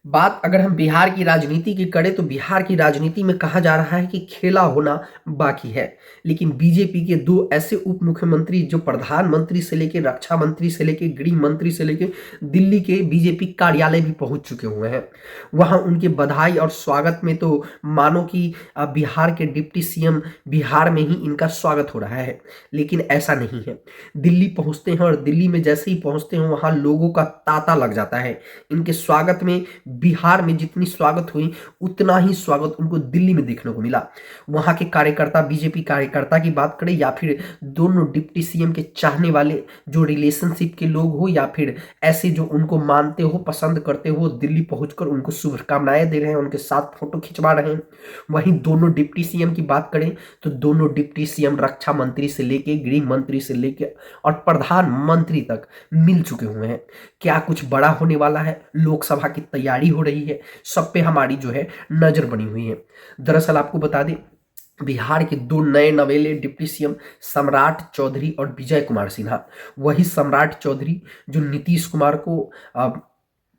बात अगर हम बिहार की राजनीति की करें तो बिहार की राजनीति में कहा जा रहा है कि खेला होना बाकी है। लेकिन बीजेपी के दो ऐसे उप मुख्यमंत्री जो प्रधानमंत्री से लेकर रक्षा मंत्री से लेकर गृह मंत्री से लेकर दिल्ली के बीजेपी कार्यालय भी पहुंच चुके हुए हैं। वहां उनके बधाई और स्वागत में तो मानो कि बिहार के डिप्टी सीएम बिहार में ही इनका स्वागत हो रहा है, लेकिन ऐसा नहीं है। दिल्ली पहुंचते हैं और दिल्ली में जैसे ही पहुंचते हैं वहां लोगों का तांता लग जाता है। इनके स्वागत में बिहार में जितनी स्वागत हुई उतना ही स्वागत उनको दिल्ली में देखने को मिला। वहां के कार्यकर्ता, बीजेपी कार्यकर्ता की बात करें या फिर दोनों डिप्टी सीएम के चाहने वाले जो रिलेशनशिप के लोग हो या फिर ऐसे जो उनको मानते हो, पसंद करते हो, दिल्ली पहुंचकर उनको शुभकामनाएं दे रहे हैं, उनके साथ फोटो खिंचवा रहे हैं। वहीं दोनों डिप्टी सीएम की बात करें तो दोनों डिप्टी सीएम रक्षा मंत्री से लेके, गृह मंत्री से लेके और प्रधानमंत्री तक मिल चुके हुए हैं। क्या कुछ बड़ा होने वाला है? लोकसभा की तैयारी हो रही है, सब पे हमारी जो है नजर बनी हुई है। दरअसल आपको बता दें, बिहार के दो नए नवेले डिप्टी सीएम सम्राट चौधरी और विजय कुमार सिन्हा। वही सम्राट चौधरी जो नीतीश कुमार को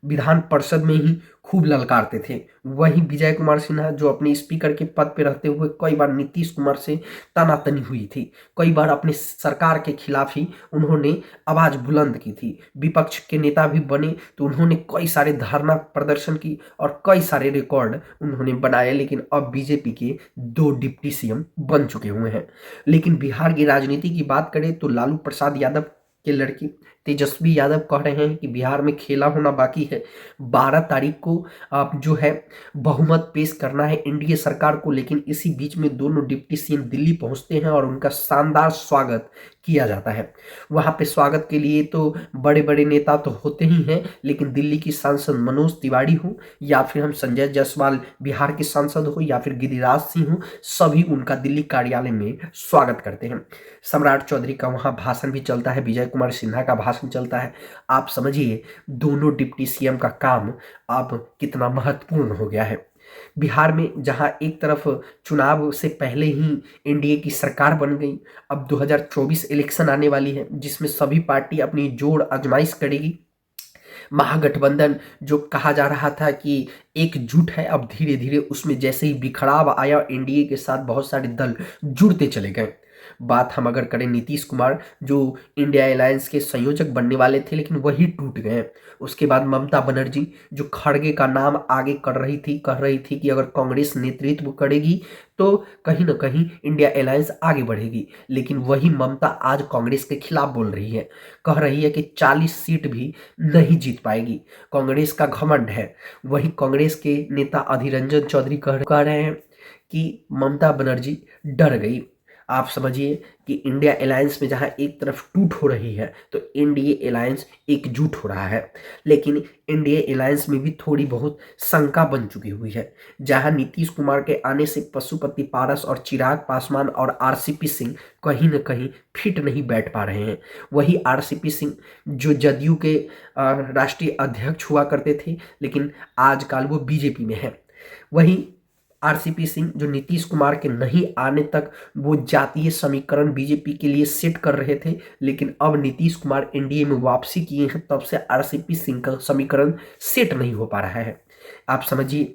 विधान परिषद में ही खूब ललकारते थे, वही विजय कुमार सिन्हा जो अपने स्पीकर के पद पर रहते हुए कई बार नीतीश कुमार से तनातनी हुई थी, कई बार अपने सरकार के खिलाफ ही उन्होंने आवाज बुलंद की थी। विपक्ष के नेता भी बने तो उन्होंने कई सारे धरना प्रदर्शन की और कई सारे रिकॉर्ड उन्होंने बनाए। लेकिन अब बीजेपी के दो डिप्टी सीएम बन चुके हुए हैं। लेकिन बिहार की राजनीति की बात करें तो लालू प्रसाद यादव के लड़की तेजस्वी यादव कह रहे हैं कि बिहार में खेला होना बाकी है। 12 तारीख को जो है बहुमत पेश करना है एनडीए सरकार को। लेकिन इसी बीच में दोनों डिप्टी सीएम दिल्ली पहुंचते हैं और उनका शानदार स्वागत किया जाता है। वहां पे स्वागत के लिए तो बड़े बड़े नेता तो होते ही हैं, लेकिन दिल्ली की सांसद मनोज तिवारी हो या फिर हम संजय जायसवाल बिहार के सांसद हो या फिर गिरिराज सिंह हो, सभी उनका दिल्ली कार्यालय में स्वागत करते हैं। सम्राट चौधरी का वहां भाषण भी चलता है, विजय कुमार सिन्हा का भाषण चलता है। आप समझिए दोनों डिप्टी सीएम का काम अब कितना महत्वपूर्ण हो गया है। बिहार में जहां एक तरफ चुनाव से पहले ही एनडीए की सरकार बन गई, अब 2024 इलेक्शन आने वाली है जिसमें सभी पार्टी अपनी जोड़ आजमाइश करेगी। महागठबंधन जो कहा जा रहा था कि एकजुट है, अब धीरे धीरे उसमें जैसे ही बिखराव आया एनडीए के साथ बहुत सारे दल जुड़ते चले गए। बात हम अगर करें नीतीश कुमार जो इंडिया अलायंस के संयोजक बनने वाले थे लेकिन वही टूट गए। उसके बाद ममता बनर्जी जो खड़गे का नाम आगे कर रही थी, कह रही थी कि अगर कांग्रेस नेतृत्व करेगी तो कहीं ना कहीं इंडिया अलायंस आगे बढ़ेगी। लेकिन वही ममता आज कांग्रेस के खिलाफ बोल रही है, कह रही है कि 40 सीट भी नहीं जीत पाएगी। कांग्रेस का घमंड है। वही कांग्रेस के नेता अधीर रंजन चौधरी कह रहे हैं कि ममता बनर्जी डर गई। आप समझिए कि इंडिया अलायंस में जहां एक तरफ टूट हो रही है तो एनडीए अलायंस एकजुट हो रहा है। लेकिन एनडीए अलायंस में भी थोड़ी बहुत शंका बन चुकी हुई है। जहां नीतीश कुमार के आने से पशुपति पारस और चिराग पासवान और आरसीपी सिंह कहीं ना कहीं फिट नहीं बैठ पा रहे हैं। वही आरसीपी सिंह जो जदयू के राष्ट्रीय अध्यक्ष हुआ करते थे लेकिन आजकल वो बीजेपी में है। वही आरसीपी सिंह जो नीतीश कुमार के नहीं आने तक वो जातीय समीकरण बीजेपी के लिए सेट कर रहे थे, लेकिन अब नीतीश कुमार एनडीए में वापसी किए हैं तब से आरसीपी सिंह का समीकरण सेट नहीं हो पा रहा है। आप समझिए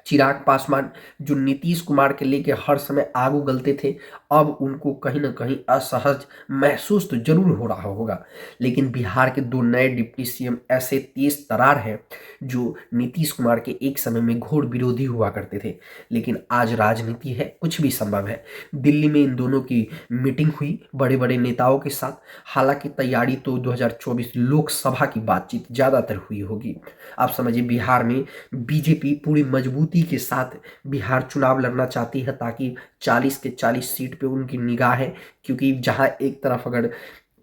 चिराग पासवान जो नीतीश कुमार के लेके हर समय आगू गलते थे, अब उनको कहीं ना कहीं असहज महसूस तो जरूर हो रहा होगा। लेकिन बिहार के दो नए डिप्टी सीएम ऐसे तेज तरार हैं जो नीतीश कुमार के एक समय में घोर विरोधी हुआ करते थे। लेकिन आज राजनीति है, कुछ भी संभव है। दिल्ली में इन दोनों की मीटिंग हुई बड़े बड़े नेताओं के साथ। हालांकि तैयारी तो 2024 लोकसभा की बातचीत ज्यादातर हुई होगी। आप समझिए बिहार में बीजेपी पूरी मजबूती के साथ बिहार चुनाव लड़ना चाहती है ताकि 40 के 40 सीट पे उनकी निगाह है। क्योंकि जहां एक तरफ अगर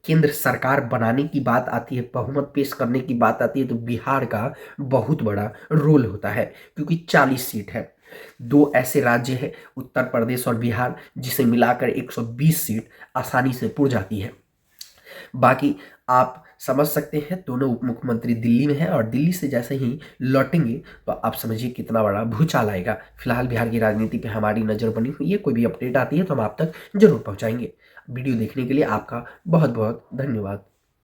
केंद्र सरकार बनाने की बात आती है, बहुमत पेश करने की बात आती है, तो बिहार का बहुत बड़ा रोल होता है क्योंकि 40 सीट है। दो ऐसे राज्य हैं उत्तर प्रदेश और बिहार जिसे मिलाकर 120 सीट आसानी से पुर जाती है। बाकी आप समझ सकते हैं दोनों उप मुख्यमंत्री दिल्ली में हैं और दिल्ली से जैसे ही लौटेंगे तो आप समझिए कितना बड़ा भूचाल आएगा। फिलहाल बिहार की राजनीति पे हमारी नज़र बनी हुई है, कोई भी अपडेट आती है तो हम आप तक जरूर पहुंचाएंगे। वीडियो देखने के लिए आपका बहुत बहुत धन्यवाद।